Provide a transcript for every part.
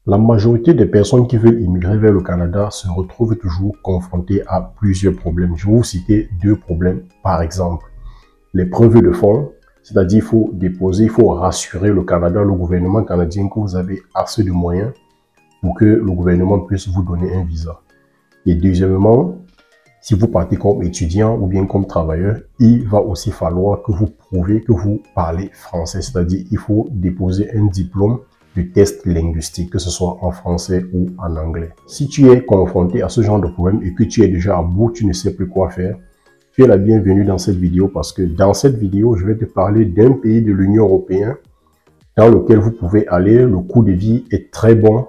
La majorité des personnes qui veulent immigrer vers le Canada se retrouvent toujours confrontées à plusieurs problèmes. Je vais vous citer deux problèmes par exemple. Les preuves de fonds, c'est-à-dire il faut déposer, il faut rassurer le Canada, le gouvernement canadien que vous avez assez de moyens pour que le gouvernement puisse vous donner un visa. Et deuxièmement, si vous partez comme étudiant ou bien comme travailleur, il va aussi falloir que vous prouvez que vous parlez français, c'est-à-dire il faut déposer un diplôme de test linguistique, que ce soit en français ou en anglais. Si tu es confronté à ce genre de problème et que tu es déjà à bout, tu ne sais plus quoi faire, tu es la bienvenue dans cette vidéo parce que dans cette vidéo, je vais te parler d'un pays de l'Union européenne dans lequel vous pouvez aller. Le coût de vie est très bon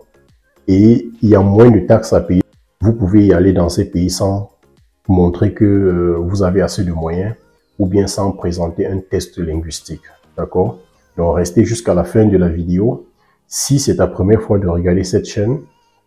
et il y a moins de taxes à payer. Vous pouvez y aller dans ces pays sans montrer que vous avez assez de moyens ou bien sans présenter un test linguistique. D'accord? Donc, restez jusqu'à la fin de la vidéo. Si c'est ta première fois de regarder cette chaîne,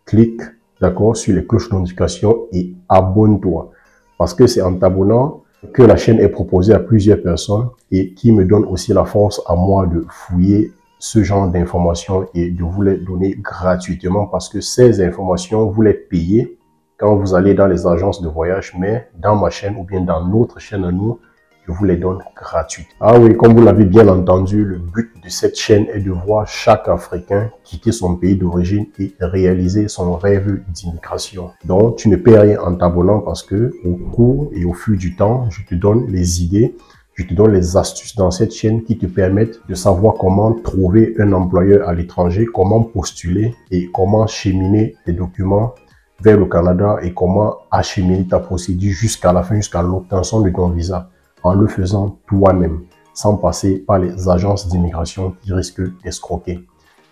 clique d'accord sur les cloches de notification et abonne-toi. Parce que c'est en t'abonnant que la chaîne est proposée à plusieurs personnes et qui me donne aussi la force à moi de fouiller ce genre d'informations et de vous les donner gratuitement parce que ces informations, vous les payez quand vous allez dans les agences de voyage, mais dans ma chaîne ou bien dans notre chaîne à nous, je vous les donne gratuites. Ah oui, comme vous l'avez bien entendu, le but de cette chaîne est de voir chaque Africain quitter son pays d'origine et réaliser son rêve d'immigration. Donc, tu ne paies rien en t'abonnant parce que au cours et au fil du temps, je te donne les idées, je te donne les astuces dans cette chaîne qui te permettent de savoir comment trouver un employeur à l'étranger, comment postuler et comment cheminer tes documents vers le Canada et comment acheminer ta procédure jusqu'à la fin, jusqu'à l'obtention de ton visa, en le faisant toi-même, sans passer par les agences d'immigration qui risquent d'escroquer.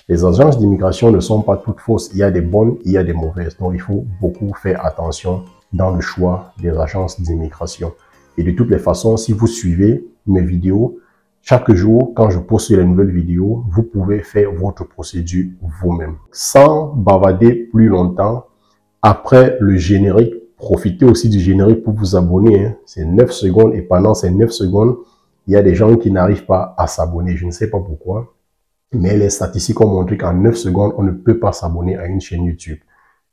Les agences d'immigration ne sont pas toutes fausses, il y a des bonnes, il y a des mauvaises, donc il faut beaucoup faire attention dans le choix des agences d'immigration. Et de toutes les façons, si vous suivez mes vidéos, chaque jour, quand je poste les nouvelles vidéos, vous pouvez faire votre procédure vous-même. Sans bavader plus longtemps, après le générique, profitez aussi du générique pour vous abonner. Hein. C'est 9 secondes et pendant ces 9 secondes, il y a des gens qui n'arrivent pas à s'abonner. Je ne sais pas pourquoi, mais les statistiques ont montré qu'en 9 secondes, on ne peut pas s'abonner à une chaîne YouTube.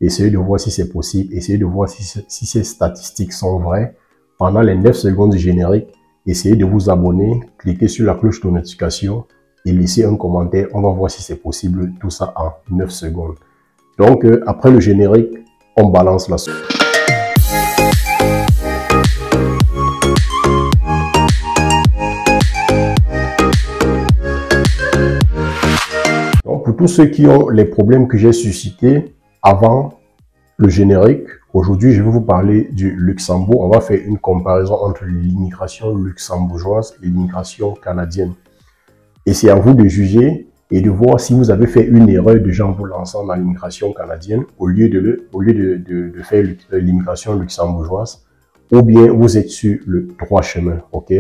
Essayez de voir si c'est possible. Essayez de voir si ces statistiques sont vraies. Pendant les 9 secondes du générique, essayez de vous abonner, cliquez sur la cloche de notification et laissez un commentaire. On va voir si c'est possible, tout ça en 9 secondes. Donc, après le générique, on balance la suite. Donc, pour tous ceux qui ont les problèmes que j'ai suscités avant le générique, aujourd'hui, je vais vous parler du Luxembourg. On va faire une comparaison entre l'immigration luxembourgeoise et l'immigration canadienne. Et c'est à vous de juger et de voir si vous avez fait une erreur déjà en vous lançant dans l'immigration canadienne au lieu de faire l'immigration luxembourgeoise, ou bien vous êtes sur le droit chemin, ok?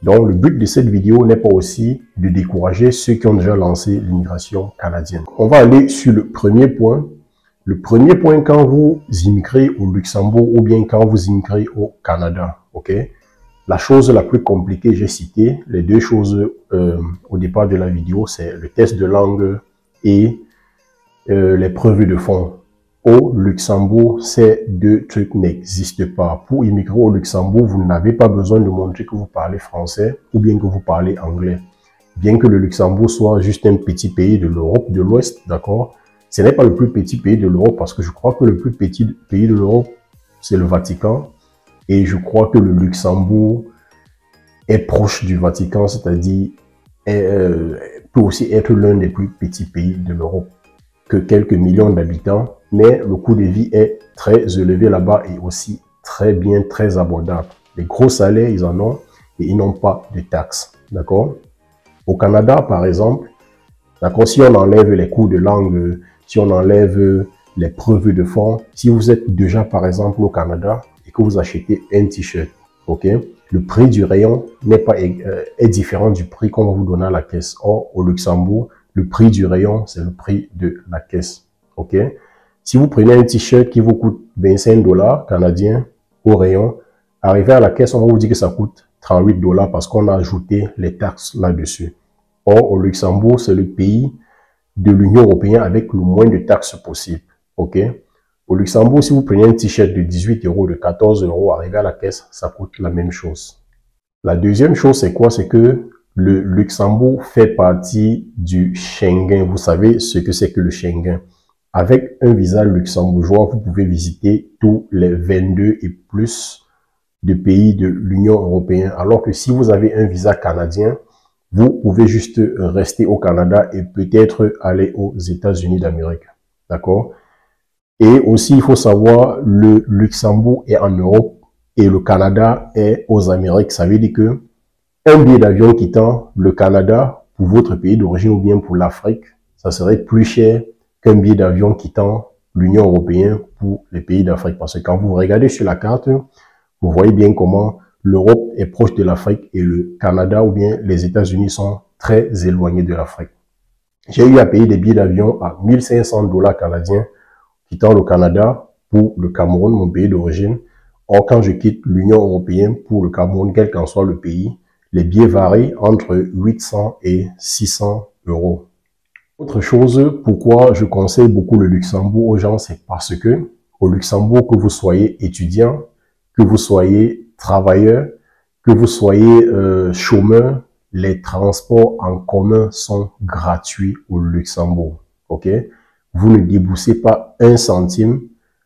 Donc, le but de cette vidéo n'est pas aussi de décourager ceux qui ont déjà lancé l'immigration canadienne. On va aller sur le premier point. Le premier point, quand vous immigrez au Luxembourg ou bien quand vous immigrez au Canada, ok? La chose la plus compliquée, j'ai cité les deux choses au départ de la vidéo, c'est le test de langue et les preuves de fonds. Au Luxembourg, ces deux trucs n'existent pas. Pour immigrer au Luxembourg, vous n'avez pas besoin de montrer que vous parlez français ou bien que vous parlez anglais. Bien que le Luxembourg soit juste un petit pays de l'Europe de l'Ouest, d'accord? Ce n'est pas le plus petit pays de l'Europe parce que je crois que le plus petit pays de l'Europe, c'est le Vatican. Et je crois que le Luxembourg est proche du Vatican, c'est-à-dire peut aussi être l'un des plus petits pays de l'Europe, que quelques millions d'habitants, mais le coût de vie est très élevé là-bas et aussi très abordable. Les gros salaires, ils en ont et ils n'ont pas de taxes, d'accord? Au Canada, par exemple, d'accord, si on enlève les cours de langue, si on enlève les preuves de fonds, si vous êtes déjà, par exemple, au Canada, que vous achetez un t-shirt, ok? Le prix du rayon est différent du prix qu'on va vous donner à la caisse. Or, au Luxembourg, le prix du rayon, c'est le prix de la caisse, ok? Si vous prenez un t-shirt qui vous coûte 25 $ canadiens au rayon, arrivé à la caisse, on va vous dire que ça coûte 38 $ parce qu'on a ajouté les taxes là-dessus. Or, au Luxembourg, c'est le pays de l'Union européenne avec le moins de taxes possible. OK? Au Luxembourg, si vous prenez un t-shirt de 18 euros, de 14 euros, arrivé à la caisse, ça coûte la même chose. La deuxième chose, c'est quoi? C'est que le Luxembourg fait partie du Schengen. Vous savez ce que c'est que le Schengen. Avec un visa luxembourgeois, vous pouvez visiter tous les 22 et plus de pays de l'Union européenne. Alors que si vous avez un visa canadien, vous pouvez juste rester au Canada et peut-être aller aux États-Unis d'Amérique. D'accord? Et aussi, il faut savoir, le Luxembourg est en Europe et le Canada est aux Amériques. Ça veut dire que un billet d'avion quittant le Canada pour votre pays d'origine ou bien pour l'Afrique, ça serait plus cher qu'un billet d'avion quittant l'Union européenne pour les pays d'Afrique. Parce que quand vous regardez sur la carte, vous voyez bien comment l'Europe est proche de l'Afrique et le Canada ou bien les États-Unis sont très éloignés de l'Afrique. J'ai eu à payer des billets d'avion à 1500 $ canadiens quittant le Canada pour le Cameroun, mon pays d'origine. Or, quand je quitte l'Union européenne pour le Cameroun, quel qu'en soit le pays, les billets varient entre 800 et 600 euros. Autre chose, pourquoi je conseille beaucoup le Luxembourg aux gens, c'est parce que au Luxembourg, que vous soyez étudiant, que vous soyez travailleur, que vous soyez chômeur, les transports en commun sont gratuits au Luxembourg. OK? Vous ne déboursez pas un centime,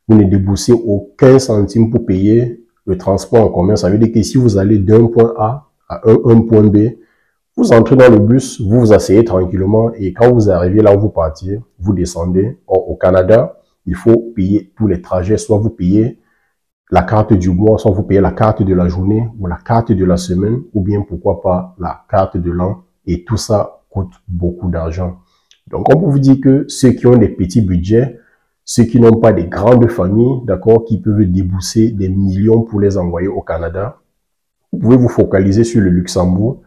vous ne déboursez aucun centime pour payer le transport en commun. Ça veut dire que si vous allez d'un point A à un point B, vous entrez dans le bus, vous vous asseyez tranquillement et quand vous arrivez là où vous partiez, vous descendez. Or, au Canada, il faut payer tous les trajets, soit vous payez la carte du mois, soit vous payez la carte de la journée ou la carte de la semaine ou bien pourquoi pas la carte de l'an et tout ça coûte beaucoup d'argent. Donc, on peut vous dire que ceux qui ont des petits budgets, ceux qui n'ont pas des grandes familles, d'accord, qui peuvent débourser des millions pour les envoyer au Canada, vous pouvez vous focaliser sur le Luxembourg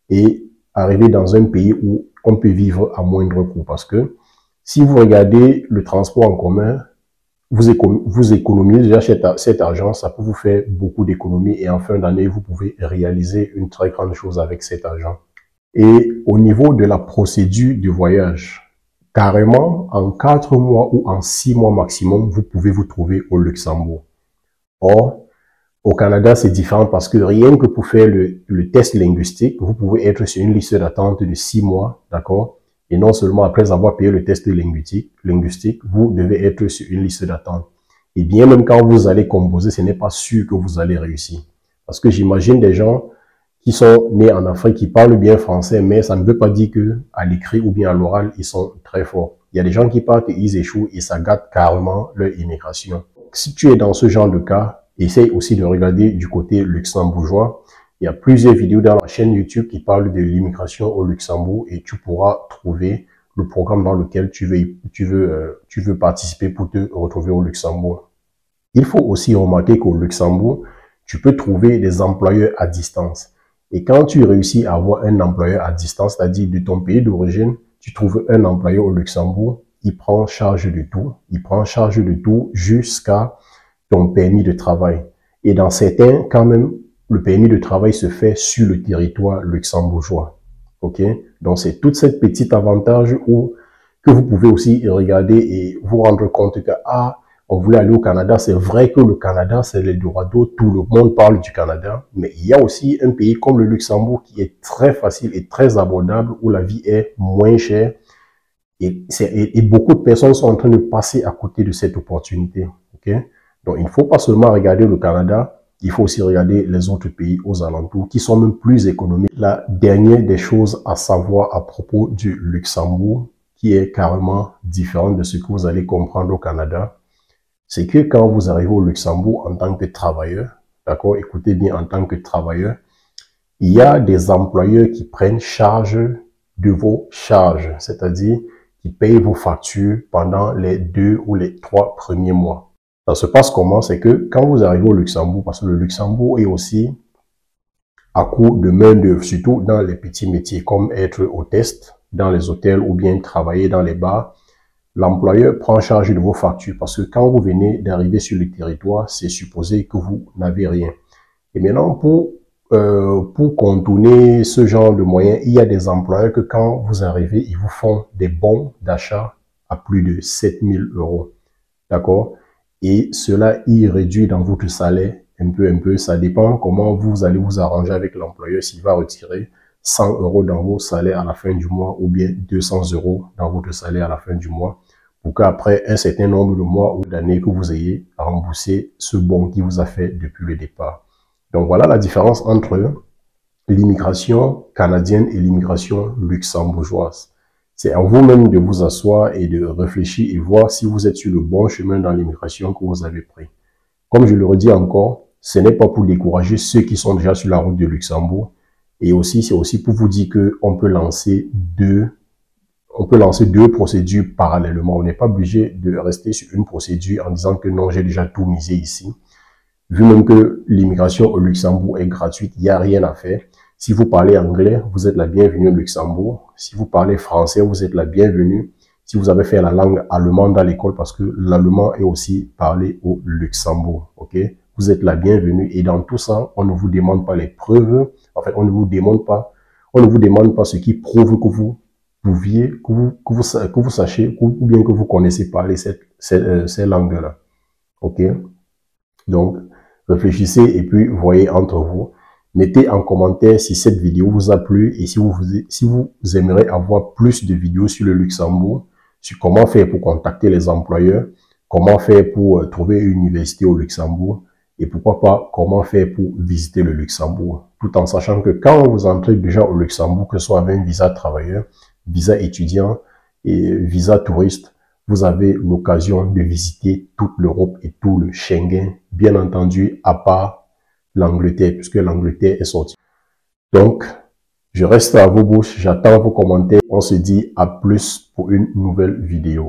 et arriver dans un pays où on peut vivre à moindre coût. Parce que si vous regardez le transport en commun, vous économisez déjà cet argent, ça peut vous faire beaucoup d'économies et en fin d'année, vous pouvez réaliser une très grande chose avec cet argent. Et au niveau de la procédure du voyage, carrément, en 4 mois ou en 6 mois maximum, vous pouvez vous trouver au Luxembourg. Or, au Canada, c'est différent parce que rien que pour faire le test linguistique, vous pouvez être sur une liste d'attente de 6 mois, d'accord? Et non seulement après avoir payé le test linguistique, vous devez être sur une liste d'attente. Et bien même quand vous allez composer, ce n'est pas sûr que vous allez réussir. Parce que j'imagine des gens qui sont nés en Afrique, qui parlent bien français, mais ça ne veut pas dire que à l'écrit ou bien à l'oral, ils sont très forts. Il y a des gens qui partent et ils échouent et ça gâte carrément leur immigration. Si tu es dans ce genre de cas, essaye aussi de regarder du côté luxembourgeois. Il y a plusieurs vidéos dans la chaîne YouTube qui parlent de l'immigration au Luxembourg et tu pourras trouver le programme dans lequel tu veux participer pour te retrouver au Luxembourg. Il faut aussi remarquer qu'au Luxembourg, tu peux trouver des employeurs à distance. Et quand tu réussis à avoir un employeur à distance, c'est-à-dire de ton pays d'origine, tu trouves un employeur au Luxembourg, il prend charge de tout. Il prend charge de tout jusqu'à ton permis de travail. Et dans certains, quand même, le permis de travail se fait sur le territoire luxembourgeois. OK? Donc, c'est toute cette petite avantage que vous pouvez aussi regarder et vous rendre compte que, on voulait aller au Canada. C'est vrai que le Canada, c'est l'Eldorado. Tout le monde parle du Canada. Mais il y a aussi un pays comme le Luxembourg qui est très facile et très abordable, où la vie est moins chère. Et beaucoup de personnes sont en train de passer à côté de cette opportunité. OK? Donc, il ne faut pas seulement regarder le Canada, il faut aussi regarder les autres pays aux alentours qui sont même plus économiques. La dernière des choses à savoir à propos du Luxembourg, qui est carrément différent de ce que vous allez comprendre au Canada, c'est que quand vous arrivez au Luxembourg en tant que travailleur, d'accord, écoutez bien, en tant que travailleur, il y a des employeurs qui prennent charge de vos charges, c'est-à-dire qui payent vos factures pendant les 2 ou les 3 premiers mois. Ça se passe comment? C'est que quand vous arrivez au Luxembourg, parce que le Luxembourg est aussi à court de main-d'œuvre, surtout dans les petits métiers comme être hôtesse dans les hôtels ou bien travailler dans les bars, l'employeur prend charge de vos factures parce que quand vous venez d'arriver sur le territoire, c'est supposé que vous n'avez rien. Et maintenant, pour pour contourner ce genre de moyens, il y a des employeurs que quand vous arrivez, ils vous font des bons d'achat à plus de 7000 euros. D'accord? Et cela, il réduit dans votre salaire un peu. Ça dépend comment vous allez vous arranger avec l'employeur, s'il va retirer 100 euros dans vos salaires à la fin du mois ou bien 200 euros dans votre salaire à la fin du mois pour qu'après un certain nombre de mois ou d'années que vous ayez remboursé ce bon qui vous a fait depuis le départ. Donc voilà la différence entre l'immigration canadienne et l'immigration luxembourgeoise. C'est à vous-même de vous asseoir et de réfléchir et voir si vous êtes sur le bon chemin dans l'immigration que vous avez pris. Comme je le redis encore, ce n'est pas pour décourager ceux qui sont déjà sur la route de Luxembourg. Et aussi, c'est aussi pour vous dire qu'on peut lancer deux procédures parallèlement. On n'est pas obligé de rester sur une procédure en disant que non, j'ai déjà tout misé ici. Vu même que l'immigration au Luxembourg est gratuite, il n'y a rien à faire. Si vous parlez anglais, vous êtes la bienvenue au Luxembourg. Si vous parlez français, vous êtes la bienvenue. Si vous avez fait la langue allemande à l'école, parce que l'allemand est aussi parlé au Luxembourg, ok? Vous êtes la bienvenue. Et dans tout ça, on ne vous demande pas les preuves. En fait, on ne vous demande pas ce qui prouve que vous pouviez, que vous sachiez, ou bien que vous connaissez parler ces langues-là, ok? Donc, réfléchissez et puis voyez entre vous. Mettez en commentaire si cette vidéo vous a plu et si vous aimeriez avoir plus de vidéos sur le Luxembourg, sur comment faire pour contacter les employeurs, comment faire pour trouver une université au Luxembourg et pourquoi pas comment faire pour visiter le Luxembourg. Tout en sachant que quand vous entrez déjà au Luxembourg, que ce soit avec un visa travailleur, visa étudiant et visa touriste, vous avez l'occasion de visiter toute l'Europe et tout le Schengen, bien entendu, à part l'Angleterre, puisque l'Angleterre est sortie. Donc, je reste à vos bouches, j'attends vos commentaires. On se dit à plus pour une nouvelle vidéo.